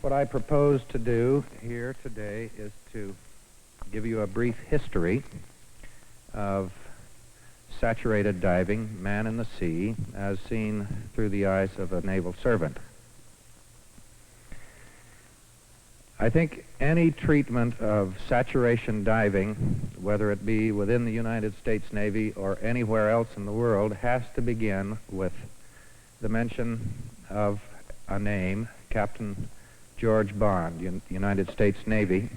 What I propose to do here today is to give you a brief history of saturated diving, man in the sea, as seen through the eyes of a naval servant. I think any treatment of saturation diving, whether it be within the United States Navy or anywhere else in the world, has to begin with the mention of a name, Captain George Bond, United States Navy,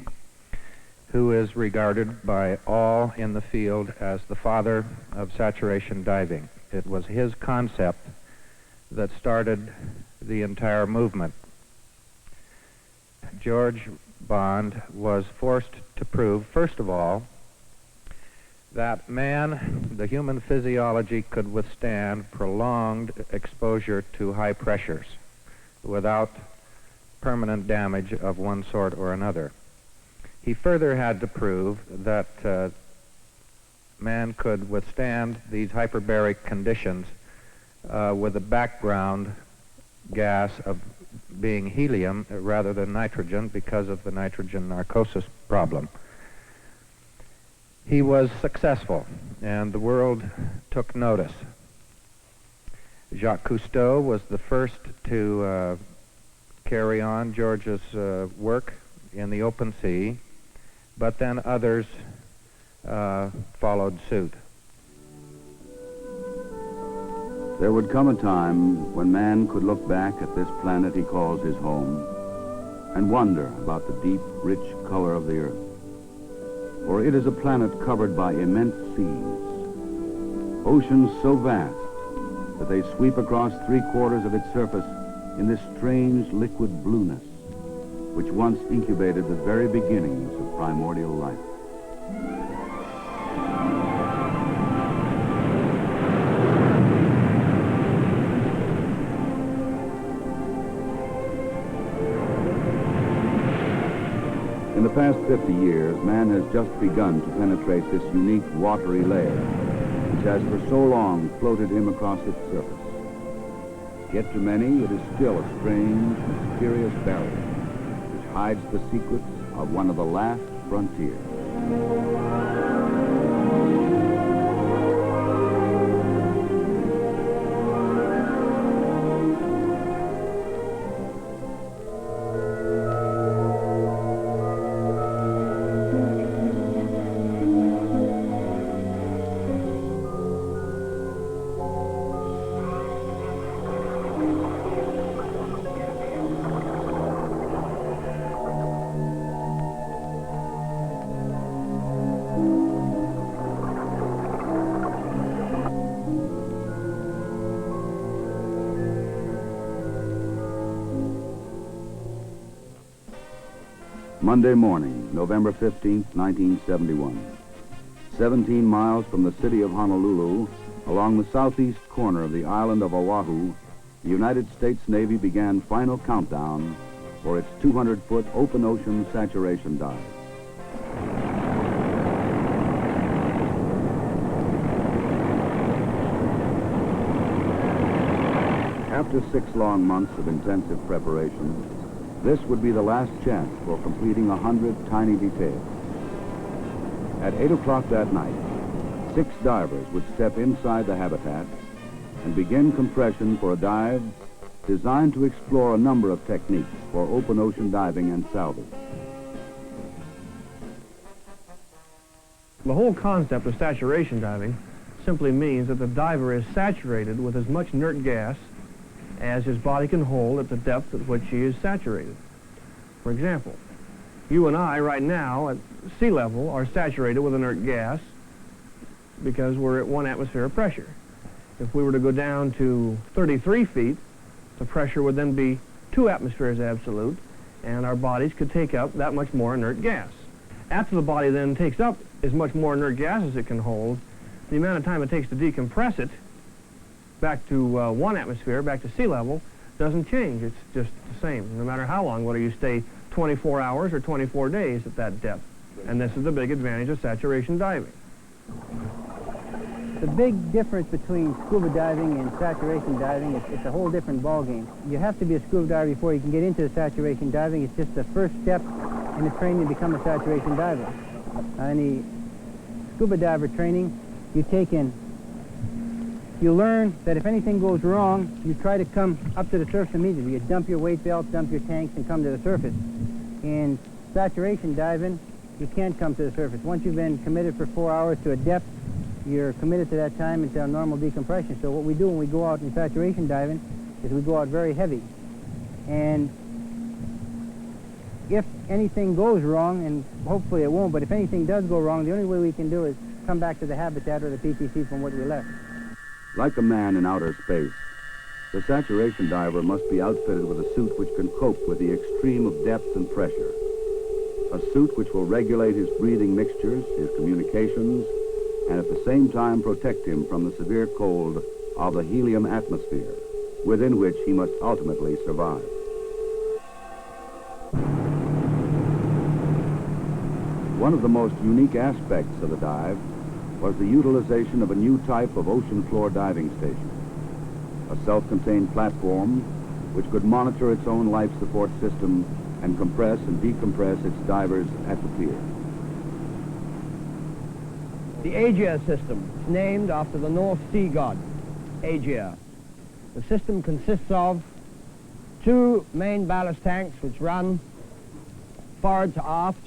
who is regarded by all in the field as the father of saturation diving. It was his concept that started the entire movement. George Bond was forced to prove, first of all, that man, the human physiology, could withstand prolonged exposure to high pressures without permanent damage of one sort or another. He further had to prove that man could withstand these hyperbaric conditions with a background gas of being helium rather than nitrogen because of the nitrogen narcosis problem. He was successful, and the world took notice. Jacques Cousteau was the first to carry on George's work in the open sea, but then others followed suit. There would come a time when man could look back at this planet he calls his home and wonder about the deep, rich color of the earth. For it is a planet covered by immense seas, oceans so vast that they sweep across 3/4 of its surface in this strange liquid blueness, which once incubated the very beginnings of primordial life. In the past 50 years, man has just begun to penetrate this unique watery layer, which has for so long floated him across its surface. Yet to many, it is still a strange, mysterious barrier, which hides the secrets of one of the last frontiers. Monday morning, November 15th, 1971. 17 miles from the city of Honolulu, along the southeast corner of the island of Oahu, the United States Navy began final countdown for its 200-foot open ocean saturation dive. After 6 long months of intensive preparation, this would be the last chance for completing 100 tiny details. At 8 o'clock that night, 6 divers would step inside the habitat and begin compression for a dive designed to explore a number of techniques for open ocean diving and salvage. The whole concept of saturation diving simply means that the diver is saturated with as much inert gas as his body can hold at the depth at which he is saturated. For example, you and I right now at sea level are saturated with inert gas because we're at 1 atmosphere of pressure. If we were to go down to 33 feet, the pressure would then be 2 atmospheres absolute, and our bodies could take up that much more inert gas. After the body then takes up as much more inert gas as it can hold, the amount of time it takes to decompress it back to 1 atmosphere, back to sea level, doesn't change. It's just the same, no matter how long, whether you stay 24 hours or 24 days at that depth. And this is the big advantage of saturation diving. The big difference between scuba diving and saturation diving is it's a whole different ballgame. You have to be a scuba diver before you can get into the saturation diving. It's just the first step in the training to become a saturation diver. In the scuba diver training, you take in, you learn that if anything goes wrong, you try to come up to the surface immediately. You dump your weight belt, dump your tanks, and come to the surface. In saturation diving, you can't come to the surface. Once you've been committed for 4 hours to a depth, you're committed to that time until normal decompression. So what we do when we go out in saturation diving is we go out very heavy. And if anything goes wrong, and hopefully it won't, but if anything does go wrong, the only way we can do is come back to the habitat or the PTC from what we left. Like a man in outer space, the saturation diver must be outfitted with a suit which can cope with the extreme of depth and pressure. A suit which will regulate his breathing mixtures, his communications, and at the same time protect him from the severe cold of the helium atmosphere, within which he must ultimately survive. One of the most unique aspects of the dive was the utilization of a new type of ocean floor diving station, a self-contained platform which could monitor its own life support system and compress and decompress its divers at the pier. The Aegea system is named after the North Sea god, Aegea. The system consists of 2 main ballast tanks which run forward to aft.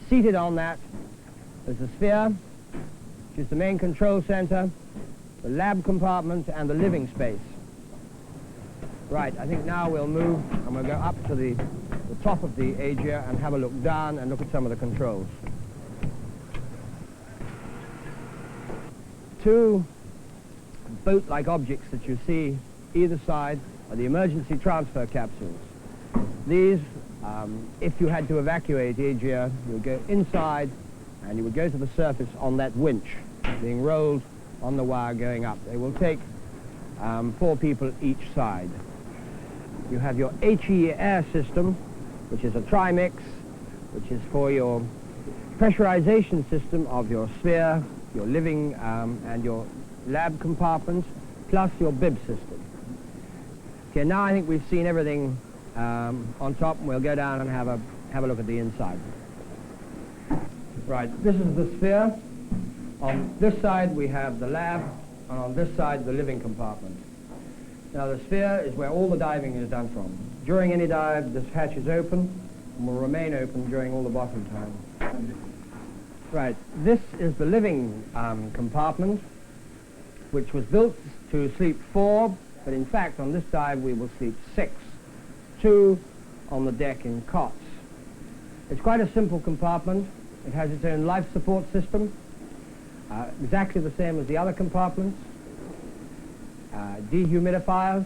Seated on that is the sphere, which is the main control center, the lab compartment, and the living space. Right, I think now we'll move and we'll go up to the top of the Aegea and have a look down and look at some of the controls. 2 boat-like objects that you see either side are the emergency transfer capsules. These, if you had to evacuate Aegea, you would go inside and you would go to the surface on that winch being rolled on the wire going up. They will take 4 people each side. You have your HE air system, which is a trimix, which is for your pressurization system of your sphere, your living and your lab compartments, plus your bib system. Okay, now I think we've seen everything on top, and we'll go down and have a look at the inside. Right, this is the sphere. On this side we have the lab, and on this side the living compartment. Now the sphere is where all the diving is done from. During any dive, this hatch is open and will remain open during all the bottom time. Right, this is the living compartment, which was built to sleep 4, but in fact on this dive we will sleep 6, 2 on the deck in cots. It's quite a simple compartment. It has its own life support system, exactly the same as the other compartments, dehumidifiers,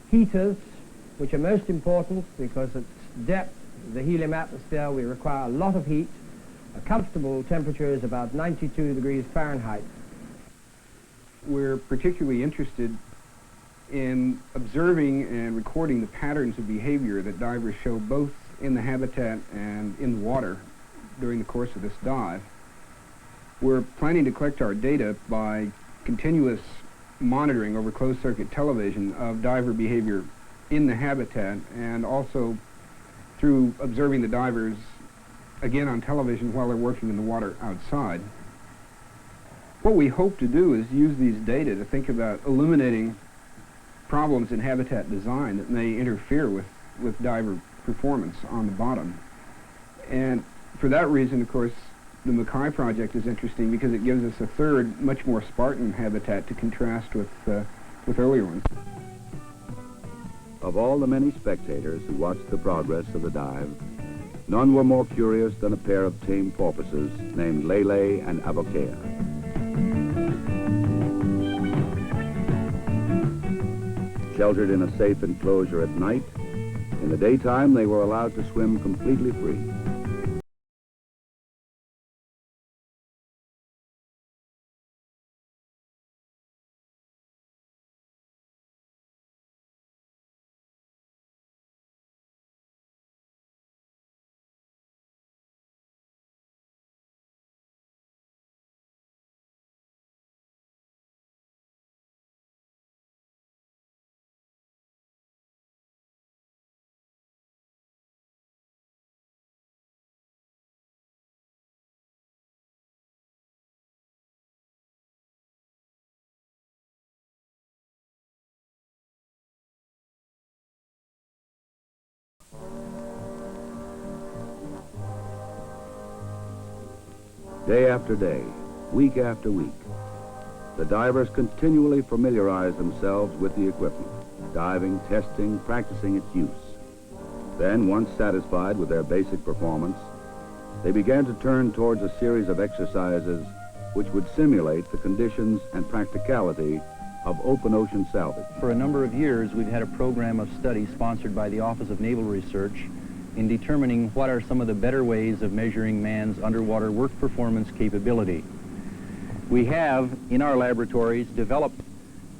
heaters, which are most important because at depth, the helium atmosphere, we require a lot of heat. A comfortable temperature is about 92 degrees Fahrenheit. We're particularly interested in observing and recording the patterns of behavior that divers show both in the habitat and in the water during the course of this dive. We're planning to collect our data by continuous monitoring over closed-circuit television of diver behavior in the habitat, and also through observing the divers again on television while they're working in the water outside. What we hope to do is use these data to think about illuminating problems in habitat design that may interfere with diver performance on the bottom. And for that reason, of course, the Makai project is interesting because it gives us a third, much more Spartan habitat to contrast with earlier ones. Of all the many spectators who watched the progress of the dive, none were more curious than a pair of tame porpoises named Lele and Abokea. Sheltered in a safe enclosure at night, in the daytime they were allowed to swim completely free. Day after day, week after week, the divers continually familiarize themselves with the equipment, diving, testing, practicing its use. Then, once satisfied with their basic performance, they began to turn towards a series of exercises which would simulate the conditions and practicality of open ocean salvage. For a number of years, we've had a program of study sponsored by the Office of Naval Research in determining what are some of the better ways of measuring man's underwater work performance capability. We have, in our laboratories, developed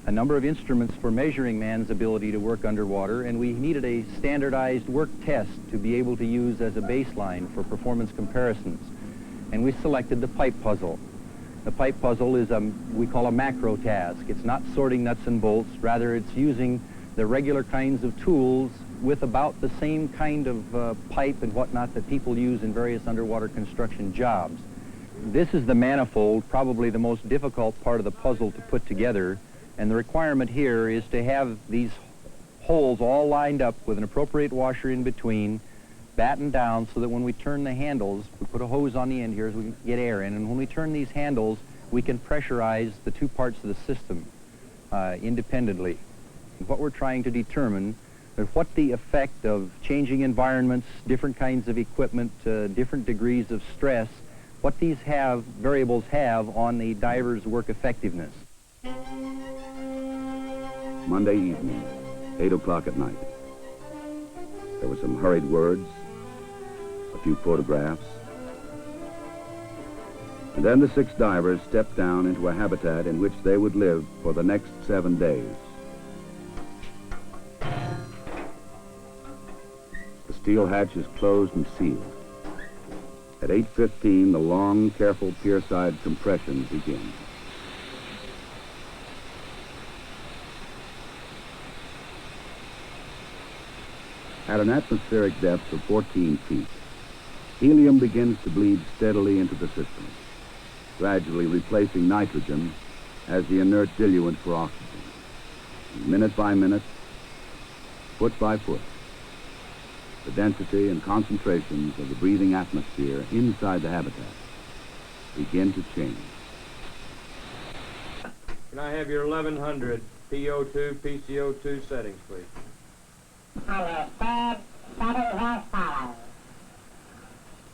a number of instruments for measuring man's ability to work underwater, and we needed a standardized work test to be able to use as a baseline for performance comparisons. And we selected the pipe puzzle. The pipe puzzle is we call a macro task. It's not sorting nuts and bolts, rather it's using the regular kinds of tools with about the same kind of pipe and whatnot that people use in various underwater construction jobs. This is the manifold, probably the most difficult part of the puzzle to put together, and the requirement here is to have these holes all lined up with an appropriate washer in between, battened down so that when we turn the handles, we put a hose on the end here so we can get air in, and when we turn these handles, we can pressurize the two parts of the system independently. And what we're trying to determine is what the effect of changing environments, different kinds of equipment, different degrees of stress, what these variables have on the diver's work effectiveness. Monday evening, 8 o'clock at night. There were some hurried words, a few photographs, and then the 6 divers stepped down into a habitat in which they would live for the next 7 days. The steel hatch is closed and sealed. At 8:15, the long, careful pier-side compression begins. At an atmospheric depth of 14 feet, helium begins to bleed steadily into the system, gradually replacing nitrogen as the inert diluent for oxygen. Minute by minute, foot by foot, the density and concentrations of the breathing atmosphere inside the habitat begin to change. Can I have your 1100 PO2, PCO2 settings, please? Understood. Settings as follows.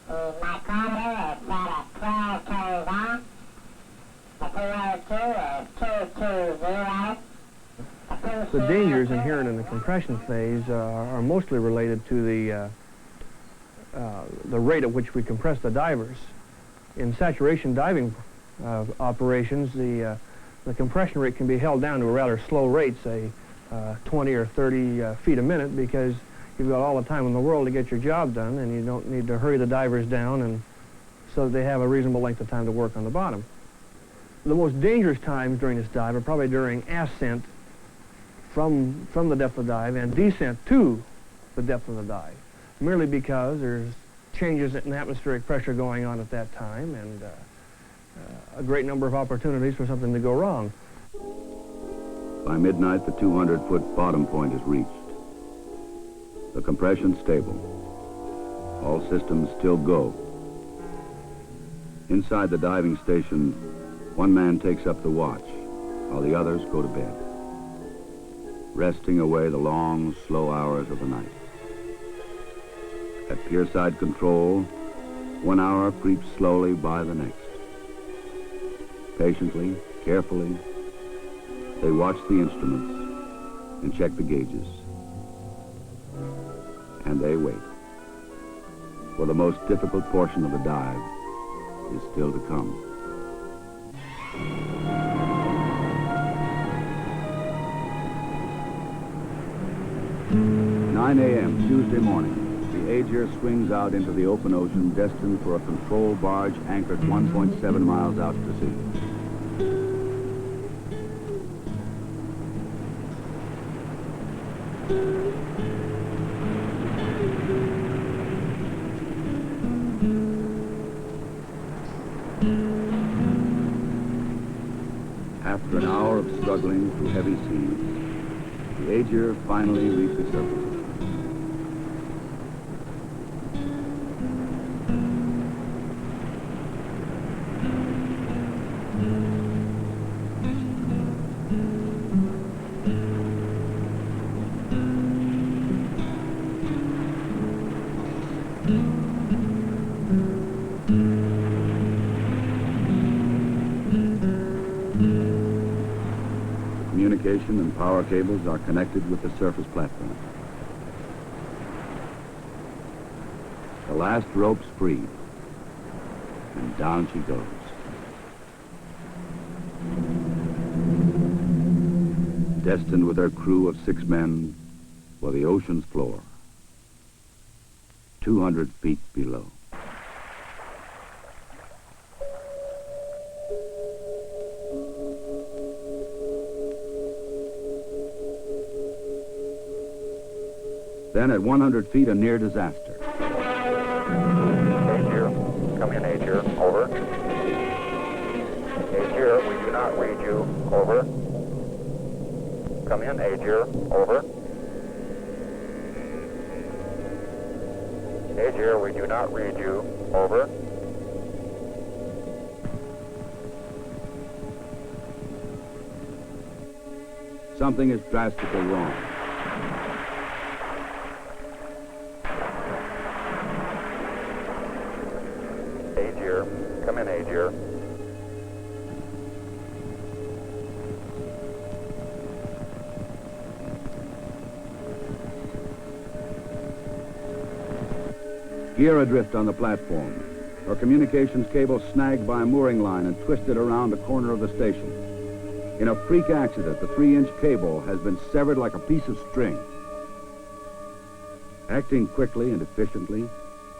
The micrometer is set at 12 turns on. The PO2 is 220. The dangers inherent in the compression phase are mostly related to the rate at which we compress the divers. In saturation diving operations, the compression rate can be held down to a rather slow rate, say 20 or 30 feet a minute, because you've got all the time in the world to get your job done, and you don't need to hurry the divers down, and so they have a reasonable length of time to work on the bottom. The most dangerous times during this dive are probably during ascent from the depth of the dive and descent to the depth of the dive, merely because there's changes in atmospheric pressure going on at that time, and a great number of opportunities for something to go wrong. By midnight, the 200-foot bottom point is reached. The compression stable. All systems still go. Inside the diving station, one man takes up the watch, while the others go to bed, resting away the long, slow hours of the night. At pierside control, 1 hour creeps slowly by the next. Patiently, carefully, they watch the instruments and check the gauges. And they wait. For the most difficult portion of the dive is still to come. – 9 a.m. Tuesday morning. The Aegir swings out into the open ocean, destined for a control barge anchored 1.7 miles out to sea. After an hour of struggling through heavy seas, the Aegir finally reaches surface. communication and power cables are connected with the surface platform. The last rope's freed, and down she goes. Destined with her crew of 6 men for the ocean's floor, 200 feet below. Then at 100 feet, a near disaster. Aegir, come in, Aegir, over. Aegir, we do not read you, over. Come in, Aegir, over. Aegir, we do not read you, over. Something is drastically wrong. Aegir, come in, Aegir. Gear adrift on the platform. Her communications cable snagged by a mooring line and twisted around the corner of the station. In a freak accident, the 3-inch cable has been severed like a piece of string. Acting quickly and efficiently,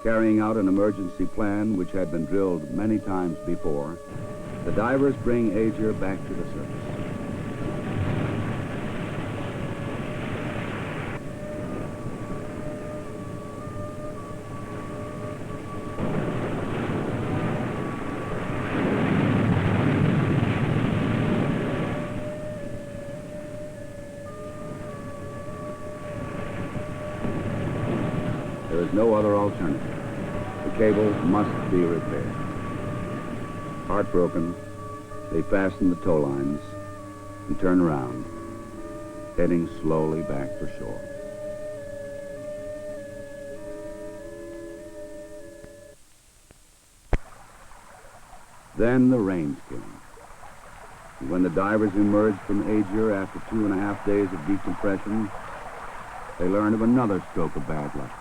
carrying out an emergency plan which had been drilled many times before, the divers bring Aegir back to the surface. There is no other alternative. The cable must be repaired. Heartbroken, they fasten the tow lines and turn around, heading slowly back for shore. Then the rains came. And when the divers emerged from Aegir after 2.5 days of decompression, they learned of another stroke of bad luck.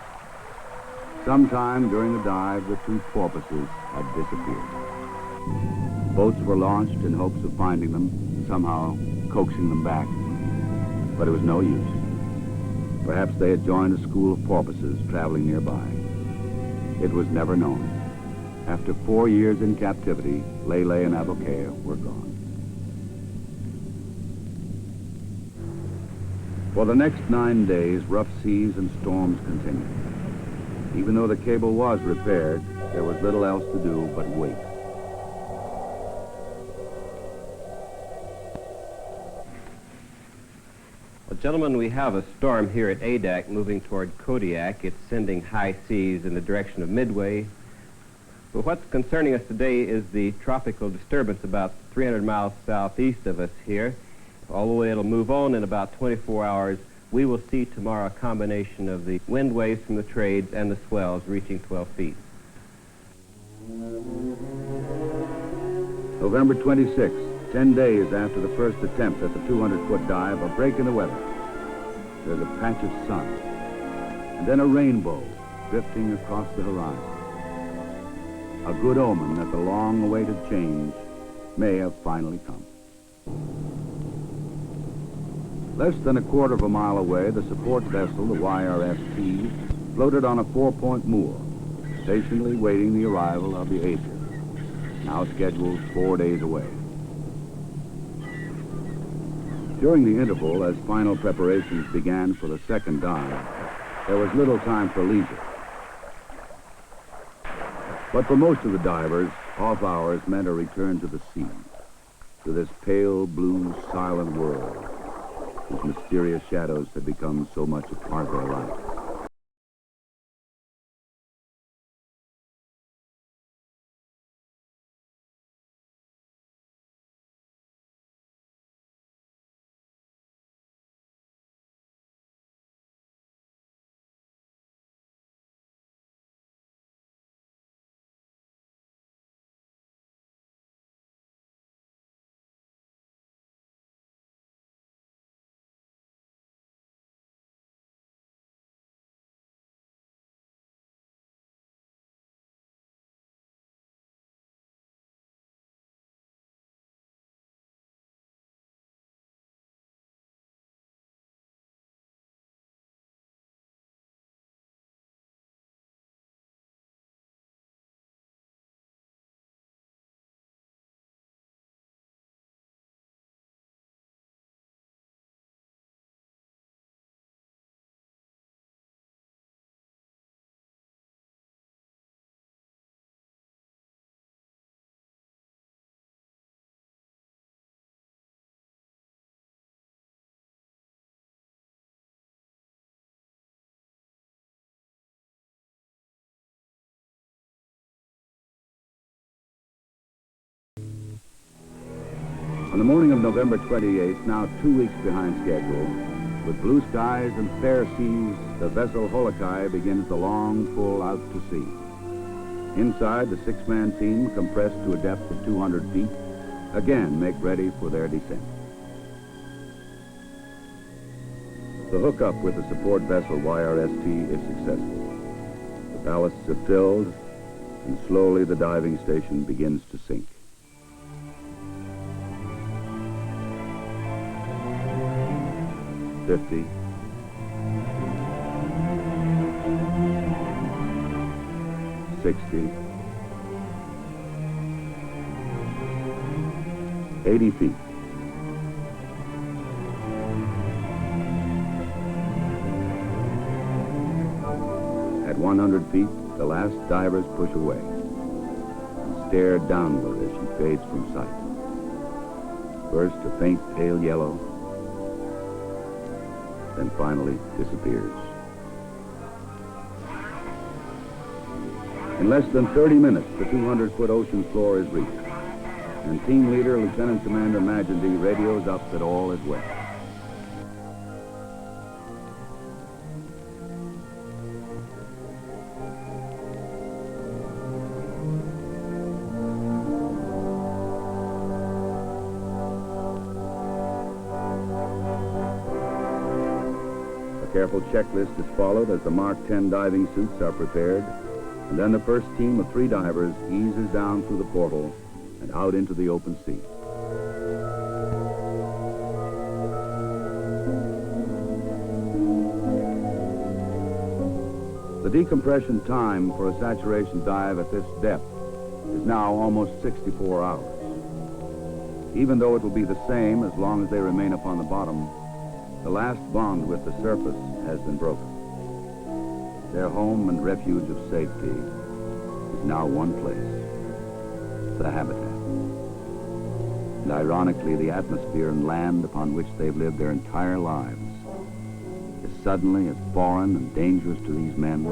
Sometime during the dive, the 2 porpoises had disappeared. Boats were launched in hopes of finding them and somehow coaxing them back, but it was no use. Perhaps they had joined a school of porpoises traveling nearby. It was never known. After 4 years in captivity, Lele and Abokea were gone. For the next 9 days, rough seas and storms continued. Even though the cable was repaired, there was little else to do but wait. Well, gentlemen, we have a storm here at Adak moving toward Kodiak. It's sending high seas in the direction of Midway. But what's concerning us today is the tropical disturbance about 300 miles southeast of us here. Although it'll move on in about 24 hours, we will see tomorrow a combination of the wind waves from the trades and the swells reaching 12 feet. November 26th, 10 days after the first attempt at the 200-foot dive, a break in the weather. There's a patch of sun, and then a rainbow drifting across the horizon. A good omen that the long-awaited change may have finally come. Less than a quarter of a mile away, the support vessel, the YRST, floated on a 4-point moor, patiently waiting the arrival of the Aegir, now scheduled 4 days away. During the interval, as final preparations began for the second dive, there was little time for leisure. But for most of the divers, off hours meant a return to the sea, to this pale blue, silent world whose mysterious shadows had become so much a part of their life. On the morning of November 28th, now 2 weeks behind schedule, with blue skies and fair seas, the vessel Makai begins the long pull out to sea. Inside, the 6-man team, compressed to a depth of 200 feet, again make ready for their descent. The hookup with the support vessel YRST is successful. The ballasts are filled, and slowly the diving station begins to sink. $50. 60. 80 feet. At 100 feet, the last divers push away and stare downward as she fades from sight. First a faint pale yellow, then finally disappears. In less than 30 minutes, the 200-foot ocean floor is reached, and team leader Lieutenant Commander Magendy radios up that all is well. A careful checklist is followed as the Mark 10 diving suits are prepared, and then the first team of 3 divers eases down through the portal and out into the open sea. The decompression time for a saturation dive at this depth is now almost 64 hours. Even though it will be the same as long as they remain upon the bottom, the last bond with the surface has been broken. Their home and refuge of safety is now one place, the habitat. And ironically, the atmosphere and land upon which they've lived their entire lives is suddenly as foreign and dangerous to these men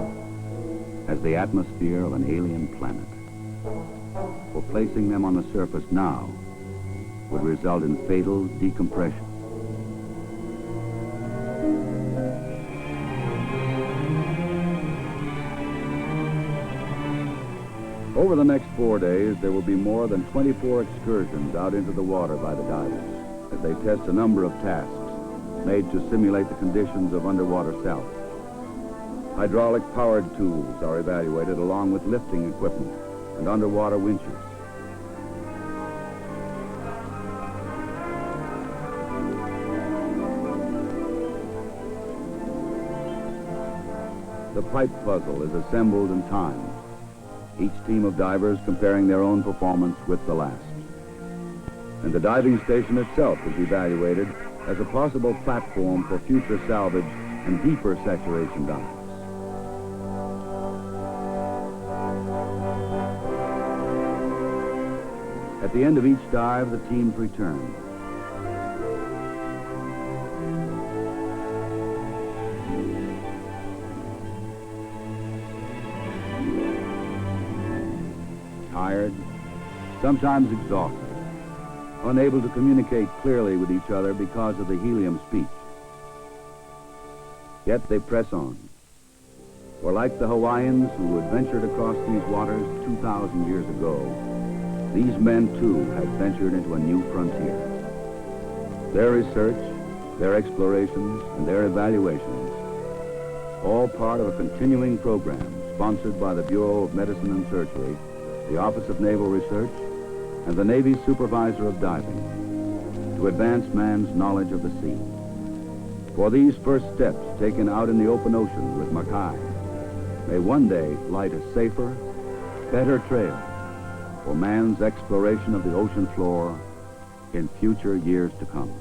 as the atmosphere of an alien planet. For placing them on the surface now would result in fatal decompression. Over the next 4 days, there will be more than 24 excursions out into the water by the divers as they test a number of tasks made to simulate the conditions of underwater salvage. Hydraulic-powered tools are evaluated along with lifting equipment and underwater winches. The pipe puzzle is assembled and timed, each team of divers comparing their own performance with the last. And the diving station itself is evaluated as a possible platform for future salvage and deeper saturation dives. At the end of each dive, the teams return. Tired, sometimes exhausted, unable to communicate clearly with each other because of the helium speech. Yet they press on. For like the Hawaiians who adventured across these waters 2,000 years ago, these men too have ventured into a new frontier. Their research, their explorations, and their evaluations, all part of a continuing program sponsored by the Bureau of Medicine and Surgery, the Office of Naval Research, and the Navy's Supervisor of Diving, to advance man's knowledge of the sea. For these first steps taken out in the open ocean with Makai may one day light a safer, better trail for man's exploration of the ocean floor in future years to come.